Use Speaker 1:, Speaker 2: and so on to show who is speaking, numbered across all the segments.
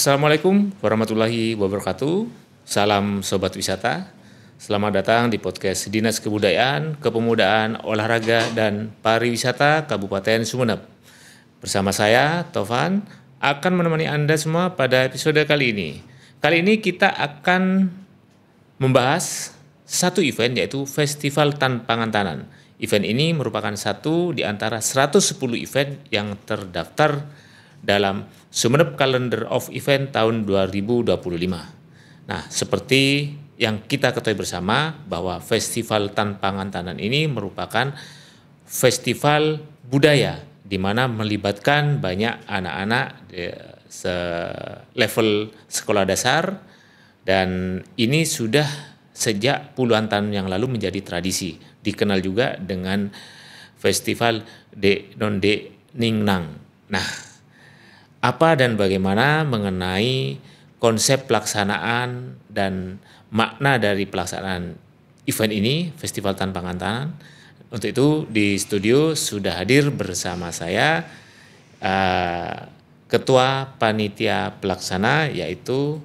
Speaker 1: Assalamualaikum warahmatullahi wabarakatuh. Salam Sobat Wisata. Selamat datang di podcast Dinas Kebudayaan, Kepemudaan, Olahraga, dan Pariwisata Kabupaten Sumeneb. Bersama saya, Tovan, akan menemani Anda semua pada episode kali ini. Kali ini kita akan membahas satu event, yaitu Festival Tan Pangantanan. Event ini merupakan satu di antara 110 event yang terdaftar dalam Sumeneb Calendar of Event tahun 2025. Nah, seperti yang kita ketahui bersama bahwa Festival Tan Pangantanan ini merupakan festival budaya di mana melibatkan banyak anak-anak level sekolah dasar, dan ini sudah sejak puluhan tahun yang lalu menjadi tradisi. Dikenal juga dengan Festival De Non De Ning Nang. Nah, apa dan bagaimana mengenai konsep pelaksanaan dan makna dari pelaksanaan event ini, Festival Tan Pangantanan. Untuk itu di studio sudah hadir bersama saya Ketua Panitia Pelaksana, yaitu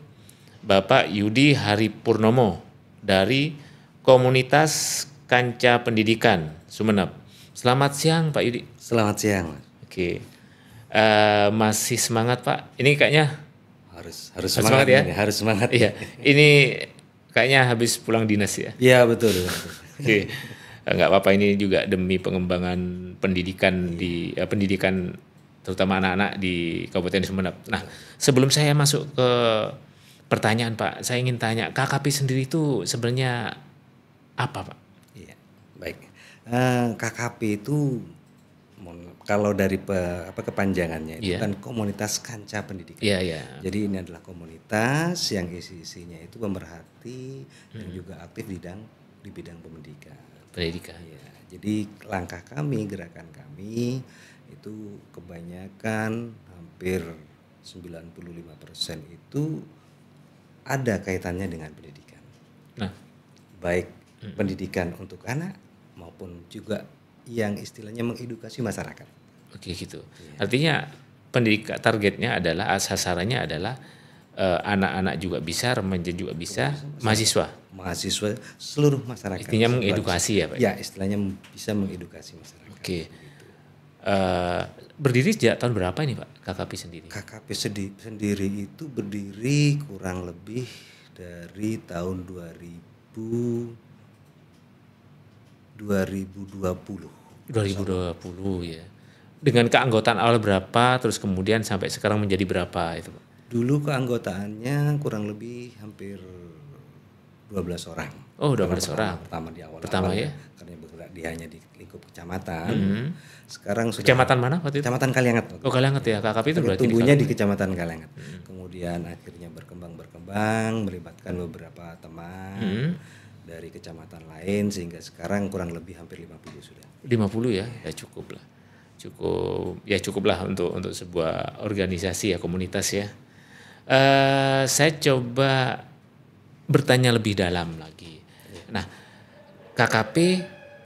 Speaker 1: Bapak Yudi Haripurnomo dari Komunitas Kanca Pendidikan Sumeneb. Selamat siang Pak Yudi.
Speaker 2: Selamat siang.
Speaker 1: Oke, masih semangat Pak? Ini kayaknya
Speaker 2: harus semangat ya.
Speaker 1: Harus semangat. Iya. Ini kayaknya habis pulang dinas ya.
Speaker 2: Iya betul.
Speaker 1: Oke. Enggak apa-apa, ini juga demi pengembangan pendidikan di pendidikan terutama anak-anak di Kabupaten Sumeneb. Nah, sebelum saya masuk ke pertanyaan Pak, saya ingin tanya, KKP sendiri itu sebenarnya apa Pak?
Speaker 2: Iya, baik. KKP itu kalau dari kepanjangannya itu kan Komunitas Kanca Pendidikan.
Speaker 1: Iya.
Speaker 2: Jadi ini adalah komunitas yang isinya itu pemerhati dan juga aktif di bidang pendidikan. Ya, jadi langkah kami, gerakan kami itu kebanyakan hampir 95% itu ada kaitannya dengan pendidikan.
Speaker 1: Nah,
Speaker 2: baik pendidikan untuk anak maupun juga yang istilahnya mengedukasi masyarakat.
Speaker 1: Oke gitu.
Speaker 2: Ya.
Speaker 1: Artinya pendidikan targetnya adalah, sasarannya adalah anak-anak juga bisa, remaja juga bisa, mahasiswa,
Speaker 2: seluruh masyarakat.
Speaker 1: Intinya mengedukasi ya Pak?
Speaker 2: Ya, istilahnya bisa mengedukasi masyarakat.
Speaker 1: Oke. Berdiri sejak tahun berapa ini Pak KKP sendiri?
Speaker 2: KKP sendiri itu berdiri kurang lebih dari tahun 2020
Speaker 1: ya. Dengan keanggotaan awal berapa, terus kemudian sampai sekarang menjadi berapa itu Pak?
Speaker 2: Dulu keanggotaannya kurang lebih hampir 12 orang.
Speaker 1: Oh, 12 orang.
Speaker 2: Pertama di awal.
Speaker 1: Ya.
Speaker 2: Karena bergerak hanya di lingkup kecamatan. Sekarang sudah.
Speaker 1: Kecamatan mana waktu itu?
Speaker 2: Kecamatan Kalianget.
Speaker 1: Oh, Kalianget ya. KKP itu berarti
Speaker 2: tumbuhnya di Kecamatan Kalianget. Kemudian akhirnya berkembang, melibatkan beberapa teman dari kecamatan lain, sehingga sekarang kurang lebih hampir 50 sudah.
Speaker 1: 50 ya? Ya cukup lah. Cukup lah untuk sebuah organisasi ya, komunitas ya. Saya coba bertanya lebih dalam lagi. Nah, KKP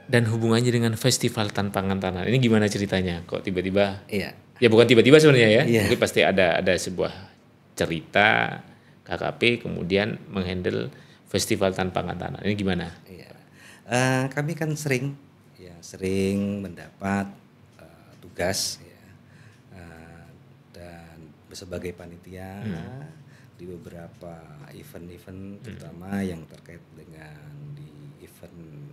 Speaker 1: dan hubungannya dengan Festival Tan Pangantanan ini gimana ceritanya? Kok tiba-tiba?
Speaker 2: Iya.
Speaker 1: Ya bukan tiba-tiba sebenarnya ya.
Speaker 2: Iya.
Speaker 1: Mungkin pasti ada sebuah cerita KKP kemudian menghandle Festival Tan Pangantanan. Ini gimana?
Speaker 2: Iya. Kami kan sering mendapat tugas ya, dan sebagai panitia di beberapa event-event terutama yang terkait dengan di event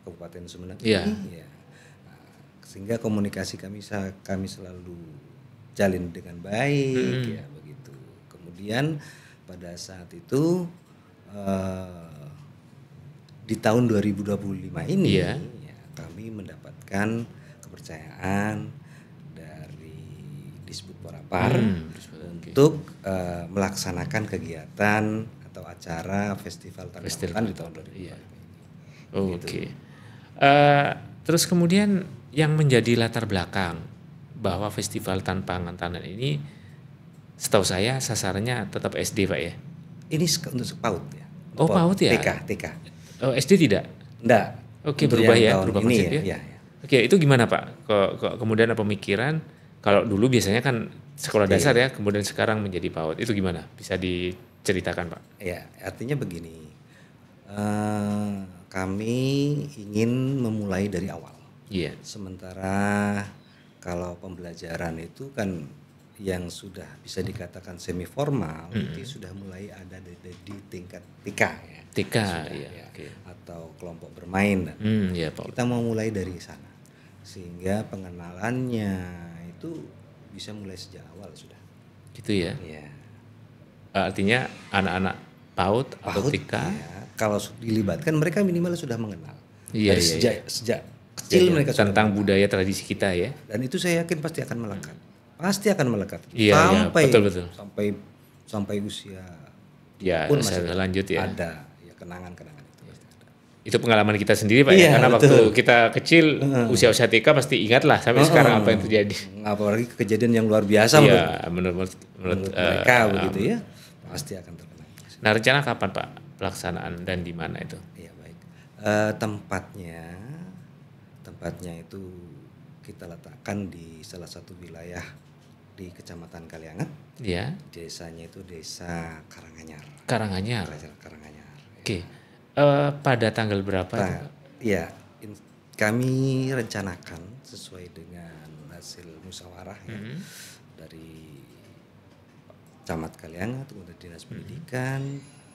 Speaker 2: Kabupaten Sumeneb ini ya. Sehingga komunikasi kami selalu jalin dengan baik ya begitu. Kemudian pada saat itu di tahun 2025 ini ya, kami mendapatkan kepercayaan dari Disbud Porapar untuk melaksanakan kegiatan atau acara Festival Tan Pangantanan di tahun 2025.
Speaker 1: Oke. Terus kemudian yang menjadi latar belakang bahwa Festival Tan Pangantanan ini, setahu saya sasarannya tetap SD Pak ya?
Speaker 2: Ini untuk PAUD ya.
Speaker 1: Oh PAUD ya?
Speaker 2: TK.
Speaker 1: Oh SD tidak?
Speaker 2: Enggak.
Speaker 1: Oke, berubah ya, berubah konsep ya.
Speaker 2: Ya.
Speaker 1: Oke, itu gimana Pak? Kemudian ada pemikiran Kalau dulu biasanya kan sekolah dasar ya, kemudian sekarang menjadi PAUD. Itu gimana? Bisa diceritakan, Pak?
Speaker 2: Ya, artinya begini. Kami ingin memulai dari awal.
Speaker 1: Iya.
Speaker 2: Sementara kalau pembelajaran itu kan yang sudah bisa dikatakan semi formal itu sudah mulai ada di tingkat TK ya.
Speaker 1: TK
Speaker 2: Sudah,
Speaker 1: ya. Oke.
Speaker 2: Atau kelompok bermain.
Speaker 1: Ya, Pak.
Speaker 2: Kita mau mulai dari sana. Sehingga pengenalannya itu bisa mulai sejak awal sudah.
Speaker 1: Gitu ya.
Speaker 2: Iya.
Speaker 1: Artinya anak-anak PAUD atau
Speaker 2: PAUD,
Speaker 1: TK
Speaker 2: kalau dilibatkan mereka minimal sudah mengenal.
Speaker 1: Iya,
Speaker 2: Dari
Speaker 1: iya,
Speaker 2: sejak kecil mereka sudah
Speaker 1: tentang budaya tradisi kita ya.
Speaker 2: dan itu saya yakin pasti akan melekat. Pasti akan melekat.
Speaker 1: Iya,
Speaker 2: sampai
Speaker 1: betul.
Speaker 2: sampai usia
Speaker 1: Ya,
Speaker 2: pun masih
Speaker 1: lanjut ya.
Speaker 2: ada ya kenangan-kenangan itu pasti ada.
Speaker 1: Itu pengalaman kita sendiri, Pak,
Speaker 2: Iya,
Speaker 1: ya. Karena
Speaker 2: betul.
Speaker 1: waktu kita kecil, usia-usia TK pasti ingat lah sampai sekarang apa yang terjadi.
Speaker 2: Apalagi kejadian yang luar biasa
Speaker 1: Iya, menurut
Speaker 2: mereka begitu ya. Pasti akan terkenang.
Speaker 1: Nah, rencana kapan, Pak, pelaksanaan dan di mana itu?
Speaker 2: Iya, baik. Tempatnya itu kita letakkan di salah satu wilayah di Kecamatan Kalianget.
Speaker 1: Iya.
Speaker 2: Desanya itu Desa Karanganyar.
Speaker 1: Karanganyar.
Speaker 2: Karanganyar.
Speaker 1: Oke. Pada tanggal berapa itu, Pak?
Speaker 2: Iya, kami rencanakan sesuai dengan hasil musyawarah ya, dari Camat Kalianget, kemudian Dinas Pendidikan,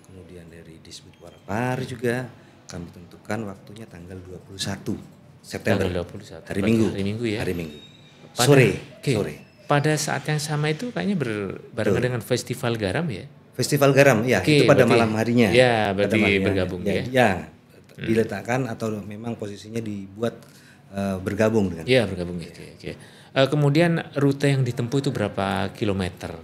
Speaker 2: kemudian dari Disbud Warapar juga kami tentukan waktunya tanggal 21 September.
Speaker 1: Tanggal 21.
Speaker 2: Hari Minggu.
Speaker 1: Hari Minggu ya.
Speaker 2: Hari Minggu.
Speaker 1: Oke.
Speaker 2: Sore.
Speaker 1: Pada saat yang sama itu kayaknya barengan dengan Festival Garam ya.
Speaker 2: Festival Garam ya,
Speaker 1: Oke,
Speaker 2: itu pada
Speaker 1: berarti-
Speaker 2: malam harinya.
Speaker 1: Ya, berarti
Speaker 2: Pada malam harinya.
Speaker 1: bergabung ya.
Speaker 2: Ya, diletakkan atau memang posisinya dibuat bergabung dengan.
Speaker 1: Iya, bergabung gitu. Oke. Kemudian rute yang ditempuh itu berapa kilometer?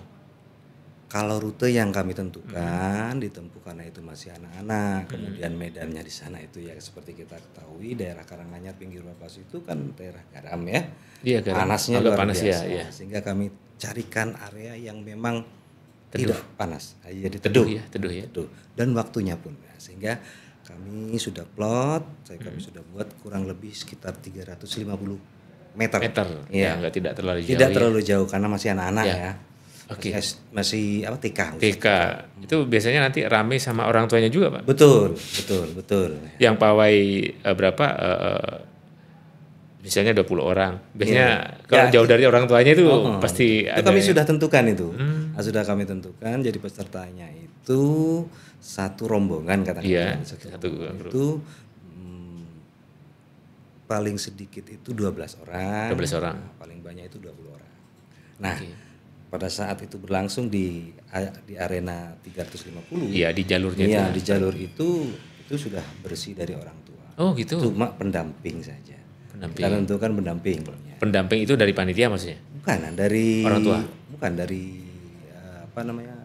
Speaker 2: Kalau rute yang kami tentukan ditempuh karena itu masih anak-anak, kemudian medannya di sana itu ya seperti kita ketahui daerah Karanganyar pinggir Wapas itu kan daerah garam ya.
Speaker 1: Iya, garam.
Speaker 2: Panasnya
Speaker 1: Agak
Speaker 2: luar
Speaker 1: panas
Speaker 2: biasa.
Speaker 1: ya.
Speaker 2: Sehingga kami carikan area yang memang
Speaker 1: Teduh.
Speaker 2: tidak panas, jadi teduh.
Speaker 1: Teduh ya.
Speaker 2: Teduh. Dan waktunya pun ya. Sehingga kami sudah plot, kami sudah buat kurang lebih sekitar 350 meter.
Speaker 1: Ya, enggak tidak terlalu jauh.
Speaker 2: Tidak
Speaker 1: ya.
Speaker 2: terlalu jauh karena masih anak-anak
Speaker 1: Ya.
Speaker 2: ya.
Speaker 1: Oke.
Speaker 2: Masih TK.
Speaker 1: TK itu biasanya nanti rame sama orang tuanya juga, Pak.
Speaker 2: Betul.
Speaker 1: Yang pawai berapa? Misalnya 20 orang. Biasanya kalau jauh dari orang tuanya itu pasti
Speaker 2: Itu
Speaker 1: ada.
Speaker 2: kami sudah tentukan itu. Sudah kami tentukan. Jadi pesertanya itu satu rombongan katakan.
Speaker 1: Iya,
Speaker 2: Satu rombongan itu paling sedikit itu 12 orang.
Speaker 1: 12 orang.
Speaker 2: Paling banyak itu 20 orang. Nah, pada saat itu berlangsung di arena 350.
Speaker 1: Iya, di jalurnya itu.
Speaker 2: Iya, di jalur itu sudah bersih dari orang tua.
Speaker 1: Oh, gitu.
Speaker 2: Cuma pendamping saja. Kita tentukan pendamping.
Speaker 1: Pendamping itu dari panitia maksudnya?
Speaker 2: Bukan dari
Speaker 1: orang tua.
Speaker 2: Bukan dari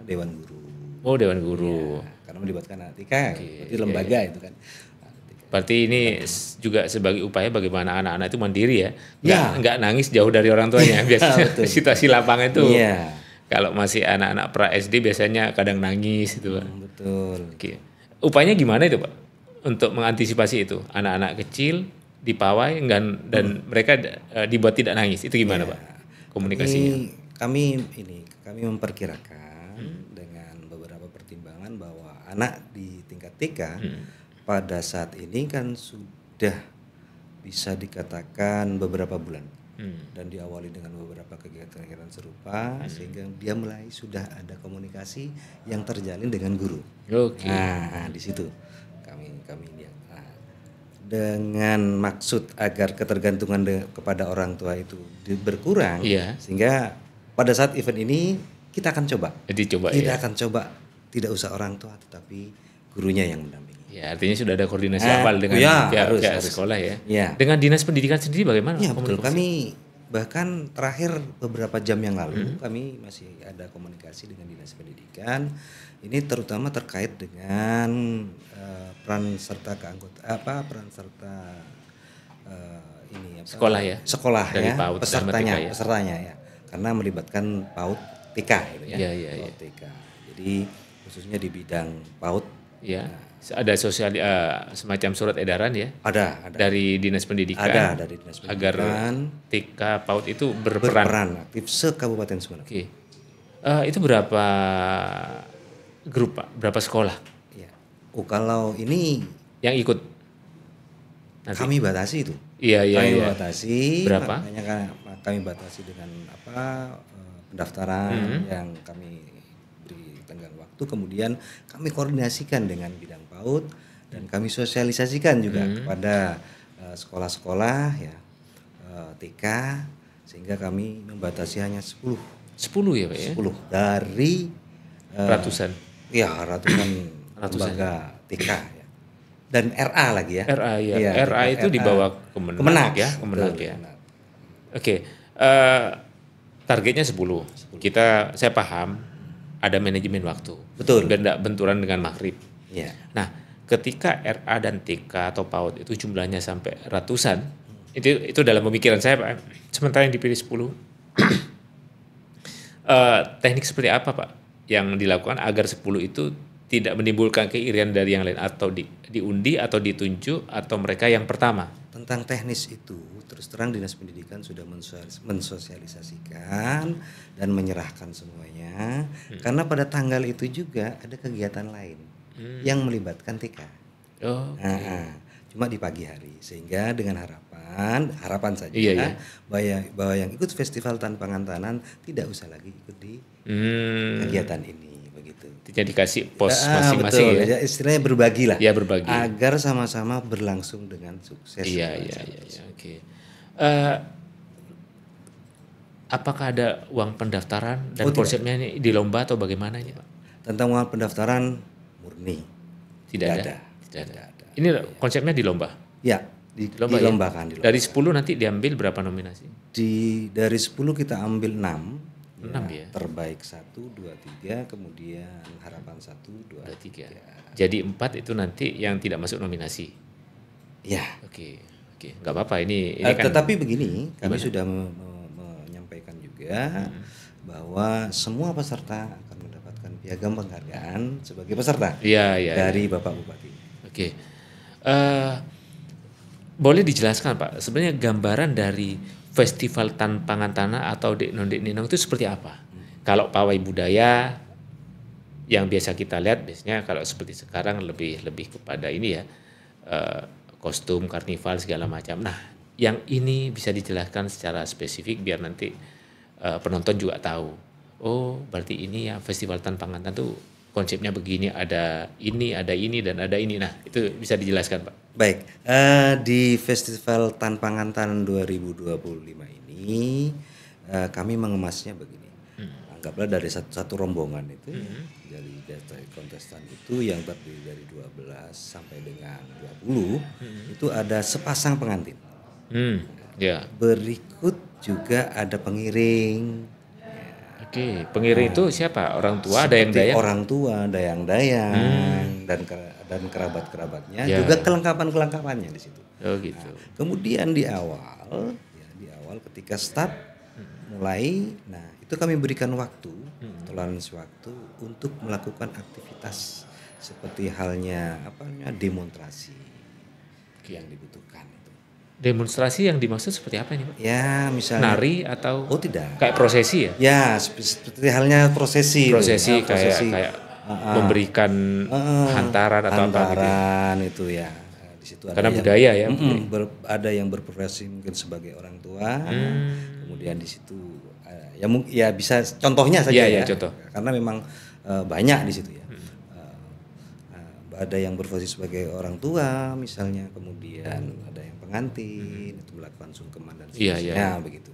Speaker 2: Dewan Guru.
Speaker 1: Oh, Dewan Guru.
Speaker 2: Ya, karena melibatkan anak TK, berarti lembaga itu kan.
Speaker 1: Berarti ini juga sebagai upaya bagaimana anak-anak itu mandiri ya. Nggak nangis jauh dari orang tuanya. Biasanya situasi lapangan itu.
Speaker 2: Iya.
Speaker 1: Kalau masih anak-anak pra SD biasanya kadang nangis itu, Pak.
Speaker 2: Betul.
Speaker 1: Oke. Upayanya gimana itu, Pak? Untuk mengantisipasi itu, anak-anak kecil dipawai dan mereka dibuat tidak nangis. Itu gimana, Pak? Komunikasinya.
Speaker 2: Kami memperkirakan dengan beberapa pertimbangan bahwa anak di tingkat TK pada saat ini kan sudah bisa dikatakan beberapa bulan dan diawali dengan beberapa kegiatan-kegiatan serupa sehingga dia mulai sudah ada komunikasi yang terjalin dengan guru.
Speaker 1: Oke.
Speaker 2: Nah, di situ kami lihat. Nah, dengan maksud agar ketergantungan kepada orang tua itu berkurang, sehingga pada saat event ini kita akan coba. Kita akan coba tidak usah orang tua tetapi gurunya yang mendampingi.
Speaker 1: Ya, artinya sudah ada koordinasi awal dengan pihak sekolah ya. Dengan Dinas Pendidikan sendiri bagaimana?
Speaker 2: Ya, betul. Kami bahkan terakhir beberapa jam yang lalu kami masih ada komunikasi dengan Dinas Pendidikan. Ini terutama terkait dengan peran serta
Speaker 1: sekolah ya.
Speaker 2: Sekolah
Speaker 1: dari
Speaker 2: ya.
Speaker 1: PAUD
Speaker 2: Pesertanya ya. Karena melibatkan PAUD TK gitu ya.
Speaker 1: Iya.
Speaker 2: PAUD TK. Jadi khususnya di bidang PAUD.
Speaker 1: Iya. ada semacam surat edaran ya
Speaker 2: Ada.
Speaker 1: dari Dinas Pendidikan.
Speaker 2: Ada dari Dinas Pendidikan.
Speaker 1: Agar TK PAUD itu berperan
Speaker 2: aktif se-Kabupaten Sumeneb.
Speaker 1: Oke. Itu berapa grup Pak? Berapa sekolah?
Speaker 2: Ya. Kalau ini
Speaker 1: yang ikut? Nanti.
Speaker 2: Kami batasi itu.
Speaker 1: Iya.
Speaker 2: Kami batasi.
Speaker 1: Berapa?
Speaker 2: Makanya kami batasi dengan pendaftaran yang kami beri tenggang waktu. Kemudian kami koordinasikan dengan bidang PAUD dan kami sosialisasikan juga kepada sekolah-sekolah ya TK, sehingga kami membatasi hanya 10
Speaker 1: ya Pak ya?
Speaker 2: 10 dari
Speaker 1: ratusan.
Speaker 2: Ya, ratusan lembaga TK ya. Dan RA lagi ya.
Speaker 1: RA ya.
Speaker 2: Ya,
Speaker 1: RA itu di bawah Kemenag ya, Kemenag ya. Oke. Targetnya 10. Saya paham ada manajemen waktu.
Speaker 2: Betul.
Speaker 1: Dan tidak benturan dengan maghrib.
Speaker 2: Ya.
Speaker 1: Nah, ketika RA dan TK atau PAUD itu jumlahnya sampai ratusan, itu dalam pemikiran saya Pak. Sementara yang dipilih 10. Teknik seperti apa Pak yang dilakukan agar 10 itu tidak menimbulkan keirian dari yang lain, atau diundi atau ditunjuk atau mereka yang pertama?
Speaker 2: Tentang teknis itu terus terang Dinas Pendidikan sudah mensosialisasikan dan menyerahkan semuanya, karena pada tanggal itu juga ada kegiatan lain yang melibatkan TK. Cuma di pagi hari, sehingga dengan harapan saja bahwa yang ikut festival Tanpangan Tanan tidak usah lagi ikut di kegiatan ini.
Speaker 1: Jadi kasih pos masing-masing
Speaker 2: ya. Istilahnya berbagi lah.
Speaker 1: Ya, berbagi.
Speaker 2: Agar sama-sama berlangsung dengan sukses.
Speaker 1: Iya. Oke. Apakah ada uang pendaftaran dan konsepnya ini di lomba atau bagaimana ini Pak?
Speaker 2: Tentang uang pendaftaran murni.
Speaker 1: Tidak ada. Ini konsepnya di lomba?
Speaker 2: Ya, dilombakan.
Speaker 1: Dari 10 nanti diambil berapa nominasi?
Speaker 2: Dari 10 kita ambil 6.
Speaker 1: 6 ya.
Speaker 2: Terbaik 1, 2, 3, kemudian harapan 1, 2, 3.
Speaker 1: Jadi 4 itu nanti yang tidak masuk nominasi.
Speaker 2: Ya.
Speaker 1: Oke. Enggak apa-apa ini kan.
Speaker 2: Tetapi begini, kami sudah menyampaikan juga bahwa semua peserta akan mendapatkan piagam penghargaan sebagai peserta. Dari Bapak Bupati.
Speaker 1: Oke. Boleh dijelaskan Pak, sebenarnya gambaran dari Festival Tanpangan Tanah atau Dek Ninong itu seperti apa? Kalau pawai budaya yang biasa kita lihat biasanya kalau seperti sekarang lebih kepada ini ya, kostum karnival segala macam. Nah, yang ini bisa dijelaskan secara spesifik biar nanti penonton juga tahu. Oh, berarti ini ya Festival Tanpangan Tanah itu konsepnya begini, ada ini dan ada ini. Nah, itu bisa dijelaskan Pak.
Speaker 2: Baik, di Festival Tanpangan Tanan 2025 ini kami mengemasnya begini. Anggaplah dari satu rombongan itu, dari kontestan itu yang terdiri dari 12 sampai dengan 20, itu ada sepasang pengantin. Berikut juga ada pengiring.
Speaker 1: Oke, pengiring itu siapa? Orang tua, dayang-dayang?
Speaker 2: Orang tua, dayang-dayang, dan kerabat-kerabatnya, juga kelengkapan-kelengkapannya di situ.
Speaker 1: Oh gitu.
Speaker 2: Nah, kemudian di awal ketika start mulai, nah itu kami berikan waktu, toleransi waktu untuk melakukan aktivitas seperti halnya demonstrasi yang dibutuhkan.
Speaker 1: Demonstrasi yang dimaksud seperti apa ini Pak?
Speaker 2: Ya misalnya
Speaker 1: nari atau?
Speaker 2: Oh tidak.
Speaker 1: Kayak prosesi ya?
Speaker 2: Ya seperti halnya prosesi.
Speaker 1: Kayak memberikan hantaran atau apa gitu.
Speaker 2: Hantaran itu ya. Di situ
Speaker 1: karena budaya ya.
Speaker 2: Ada yang berprofesi mungkin sebagai orang tua. Kemudian di situ ya bisa contohnya saja ya.
Speaker 1: Contoh.
Speaker 2: Karena memang banyak di situ ya. Ada yang berprofesi sebagai orang tua misalnya, kemudian ada yang pengantin itu melakukan sungkeman dan sebagainya begitu.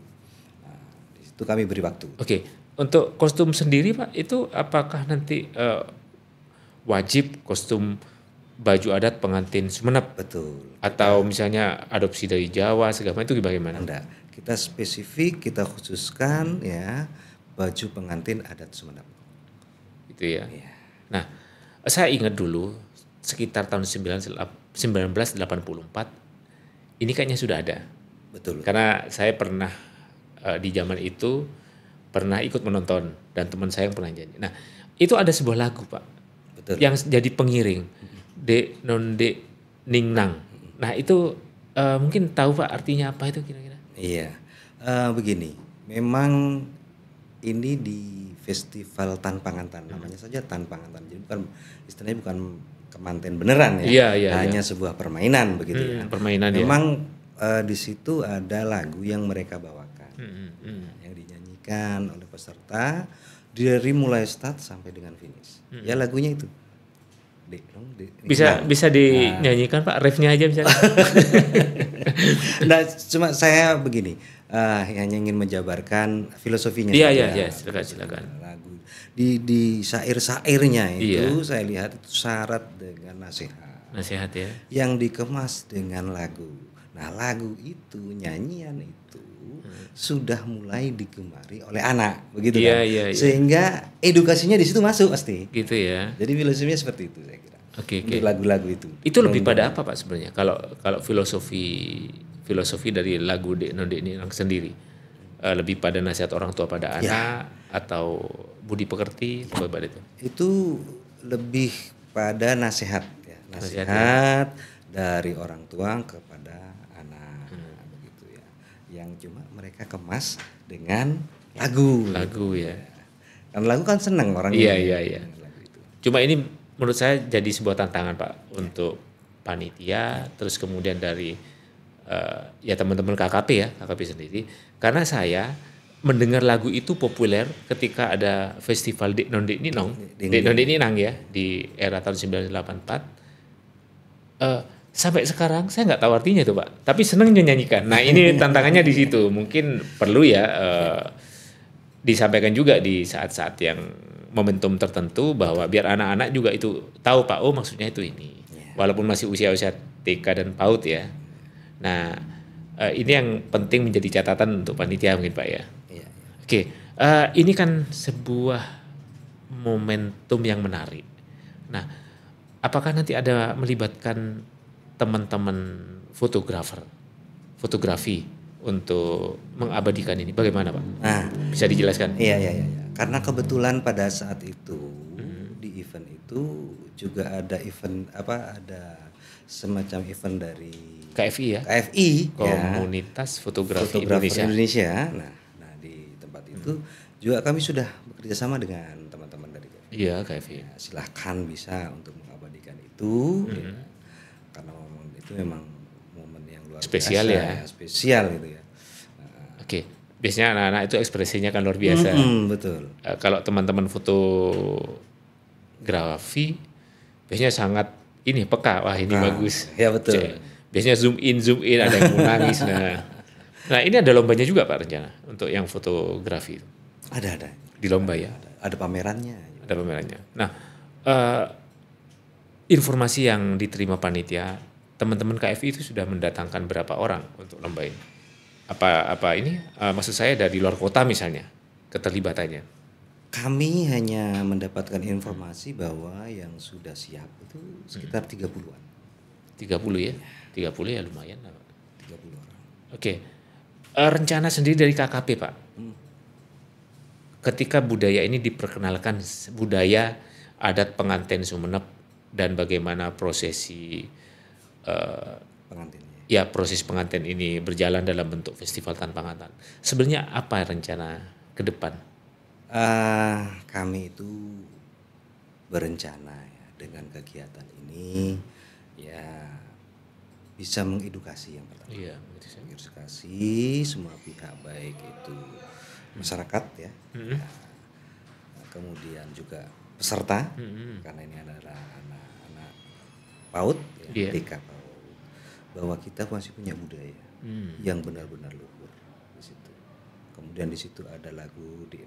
Speaker 2: Nah, di situ kami beri waktu.
Speaker 1: Oke. Untuk kostum sendiri Pak, itu apakah nanti wajib kostum baju adat pengantin Sumeneb?
Speaker 2: Betul.
Speaker 1: Atau misalnya adopsi dari Jawa segala macam itu bagaimana?
Speaker 2: Enggak. Kita spesifik, kita khususkan ya baju pengantin adat Sumeneb.
Speaker 1: Itu ya. Nah, saya ingat dulu sekitar tahun 1984 ini kayaknya sudah ada.
Speaker 2: Betul.
Speaker 1: Karena saya pernah di zaman itu pernah ikut menonton dan teman saya yang pernah jadi. Nah, itu ada sebuah lagu Pak.
Speaker 2: Betul.
Speaker 1: Yang jadi pengiring. Dek non dek ning nang. Nah itu mungkin tahu Pak artinya apa itu kira-kira?
Speaker 2: Iya, begini, memang ini di festival Tan Pangantan, namanya saja Tan Pangantan, jadi bukan istilahnya bukan kemanten beneran ya, hanya sebuah permainan begitu ya.
Speaker 1: Permainan
Speaker 2: memang di situ ada lagu yang mereka bawakan, yang dinyanyikan oleh peserta dari mulai start sampai dengan finish. Ya lagunya itu.
Speaker 1: Bisa dinyanyikan Pak, refnya aja bisa.
Speaker 2: Nah, cuma saya begini, hanya ingin menjabarkan filosofinya.
Speaker 1: Iya, silakan.
Speaker 2: Lagu di syair-syairnya itu saya lihat itu syarat dengan nasihat ya, yang dikemas dengan lagu. Nah, lagu itu, nyanyian itu sudah mulai digemari oleh anak, begitu kan? Iya. Sehingga edukasinya di situ masuk pasti.
Speaker 1: Gitu ya.
Speaker 2: Jadi filosofinya seperti itu saya kira.
Speaker 1: Oke.
Speaker 2: Lagu-lagu itu.
Speaker 1: Itu lebih pada apa Pak sebenarnya? Kalau filosofi dari lagu Dek Non Dek Ninang sendiri, lebih pada nasihat orang tua pada anak atau budi pekerti, apa itu?
Speaker 2: Itu lebih pada nasihat ya. Nasihat dari orang tua kepada anak, begitu ya. Yang cuma mereka kemas dengan lagu
Speaker 1: ya.
Speaker 2: Kan lagu kan senang orang.
Speaker 1: Iya. Cuma ini menurut saya jadi sebuah tantangan Pak untuk panitia, terus kemudian dari ya teman-teman KKP sendiri, karena saya mendengar lagu itu populer ketika ada festival Dek Non Dek Ninang ya di era tahun 1984. Sampai sekarang saya nggak tahu artinya itu Pak, tapi seneng nyanyikan. Nah ini tantangannya di situ, mungkin perlu ya disampaikan juga di saat-saat yang momentum tertentu bahwa biar anak-anak juga itu tahu Pak, oh maksudnya itu ini, walaupun masih usia-usia TK dan PAUD ya. Nah ini yang penting menjadi catatan untuk panitia mungkin Pak ya. Oke, ini kan sebuah momentum yang menarik. Nah, apakah nanti ada melibatkan teman-teman fotografi untuk mengabadikan ini? Bagaimana Pak?
Speaker 2: Nah,
Speaker 1: bisa dijelaskan?
Speaker 2: Iya. Karena kebetulan pada saat itu di event itu juga ada ada semacam event dari
Speaker 1: KFI ya?
Speaker 2: KFI,
Speaker 1: Komunitas Fotografi Indonesia.
Speaker 2: Nah di tempat itu juga kami sudah bekerja sama dengan teman-teman dari KFI.
Speaker 1: Iya, KFI.
Speaker 2: Ya, silahkan bisa untuk mengabadikan itu, ya, karena momen itu memang momen yang luar
Speaker 1: spesial
Speaker 2: biasa, spesial gitu ya.
Speaker 1: Oke. Biasanya anak-anak itu ekspresinya kan luar biasa.
Speaker 2: Betul.
Speaker 1: Kalau teman-teman fotografi biasanya sangat ini peka, wah ini bagus.
Speaker 2: Ya betul.
Speaker 1: Biasanya zoom in, ada yang mau nangis. Nah ini ada lombanya juga Pak rencana untuk yang fotografi.
Speaker 2: Ada.
Speaker 1: Di lomba ya.
Speaker 2: Ada pamerannya.
Speaker 1: Nah informasi yang diterima panitia, teman-teman KFI itu sudah mendatangkan berapa orang untuk lomba ini? Apa ini maksud saya dari luar kota misalnya keterlibatannya?
Speaker 2: Kami hanya mendapatkan informasi bahwa yang sudah siap itu sekitar 30-an.
Speaker 1: 30 ya? 30 ya lumayan.
Speaker 2: 30 orang.
Speaker 1: Oke. Rencana sendiri dari KKP Pak. Ketika budaya ini diperkenalkan, budaya adat pengantin Sumeneb dan bagaimana prosesi
Speaker 2: pengantinnya.
Speaker 1: Ya proses pengantin ini berjalan dalam bentuk festival Tan Pangantan. Sebenarnya apa rencana ke depan?
Speaker 2: Kami itu berencana ya dengan kegiatan ini ya bisa mengedukasi yang pertama.
Speaker 1: Iya,
Speaker 2: mengedukasi semua pihak baik itu masyarakat ya. Kemudian juga peserta karena ini adalah anak-anak PAUD ya, TK PAUD. Bahwa kita masih punya budaya yang benar-benar luhur di situ. Kemudian di situ ada lagu di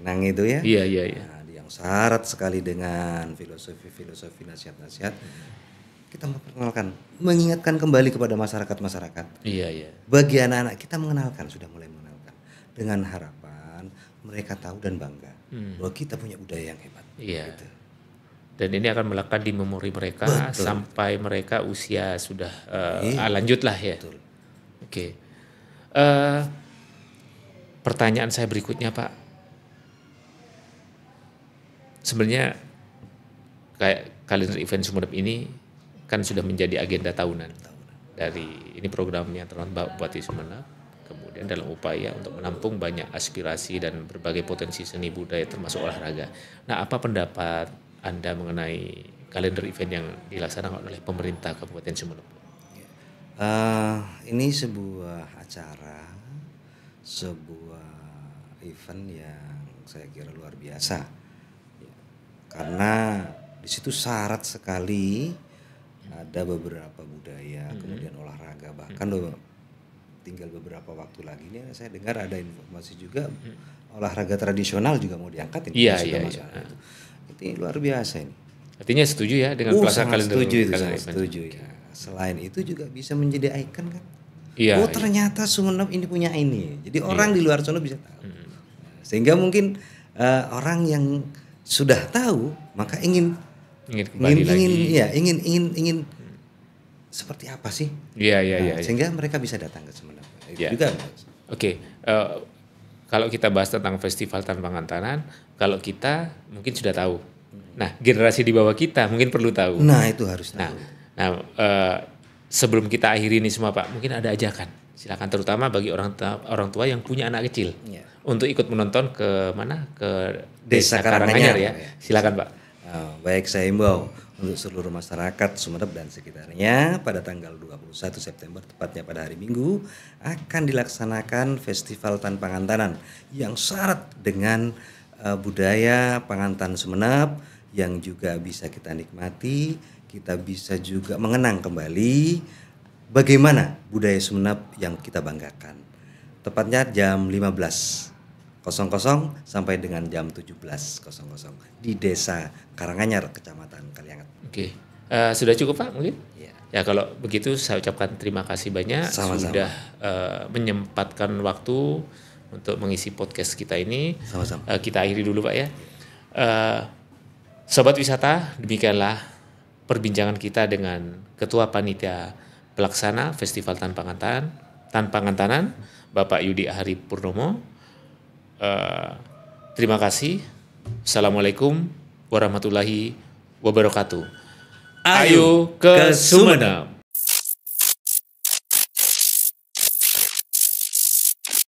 Speaker 2: Nang itu ya.
Speaker 1: Iya.
Speaker 2: Nah, yang syarat sekali dengan filosofi nasihat-nasihat. Kita memperkenalkan, mengingatkan kembali kepada masyarakat.
Speaker 1: Iya.
Speaker 2: Bagi anak-anak kita sudah mulai mengenalkan dengan harapan mereka tahu dan bangga bahwa kita punya budaya yang hebat.
Speaker 1: Iya.
Speaker 2: Gitu.
Speaker 1: Dan ini akan melekat di memori mereka sampai mereka usia sudah lanjut lah ya.
Speaker 2: Betul.
Speaker 1: Oke. Pertanyaan saya berikutnya Pak. Sebenarnya kayak kalender event Sumeneb ini kan sudah menjadi agenda tahunan dari ini programnya Bapak Bupati Sumeneb, kemudian dalam upaya untuk menampung banyak aspirasi dan berbagai potensi seni budaya termasuk olahraga. Nah, apa pendapat Anda mengenai kalender event yang dilaksanakan oleh pemerintah Kabupaten Sumeneb?
Speaker 2: Ini sebuah acara, sebuah event yang saya kira luar biasa, karena di situ syarat sekali ada beberapa budaya, kemudian olahraga, bahkan tinggal beberapa waktu lagi ini saya dengar ada informasi juga olahraga tradisional juga mau diangkat ini.
Speaker 1: Iya.
Speaker 2: Itu luar biasa ini.
Speaker 1: Artinya setuju ya dengan pelaksanaan kalender?
Speaker 2: Setuju ya. Selain itu juga bisa menjadi ikon kan.
Speaker 1: Iya.
Speaker 2: Ternyata Sumeneb ini punya ini. Jadi orang di luar sana bisa tahu. Sehingga mungkin orang yang sudah tahu maka ingin seperti apa sih?
Speaker 1: Iya.
Speaker 2: Sehingga mereka bisa datang ke Sumeneb. Itu
Speaker 1: ya.
Speaker 2: juga.
Speaker 1: Oke. Kalau kita bahas tentang Festival Tanpangan Tangan, kalau kita mungkin sudah tahu. Nah, generasi di bawah kita mungkin perlu tahu.
Speaker 2: Nah, itu harus tahu.
Speaker 1: Nah, sebelum kita akhiri ini semua Pak, mungkin ada ajakan. Silakan, terutama bagi orang tua yang punya anak kecil untuk ikut menonton ke mana? Ke Desa Karanganyar ya. Silakan Pak.
Speaker 2: Baik, saya himbau untuk seluruh masyarakat Sumeneb dan sekitarnya pada tanggal 21 September tepatnya pada hari Minggu akan dilaksanakan Festival Tanpangan Tangan yang syarat dengan budaya Pangantan Sumeneb yang juga bisa kita nikmati, kita bisa juga mengenang kembali bagaimana budaya Sumeneb yang kita banggakan. Tepatnya jam 15.00 sampai dengan jam 17.00 di Desa Karanganyar, Kecamatan Kaliangat.
Speaker 1: Oke, sudah cukup Pak mungkin?
Speaker 2: Ya,
Speaker 1: kalau begitu saya ucapkan terima kasih banyak.
Speaker 2: Sama-sama.
Speaker 1: Sudah menyempatkan waktu untuk mengisi podcast kita ini.
Speaker 2: Sama-sama.
Speaker 1: Kita akhiri dulu Pak ya. Sobat wisata, demikianlah perbincangan kita dengan Ketua Panitia Pelaksana Festival Tanpangan Tangan, Bapak Yudi Ahari Purnomo. Terima kasih. Assalamualaikum warahmatullahi wabarakatuh. Ayo ke Sumeneb.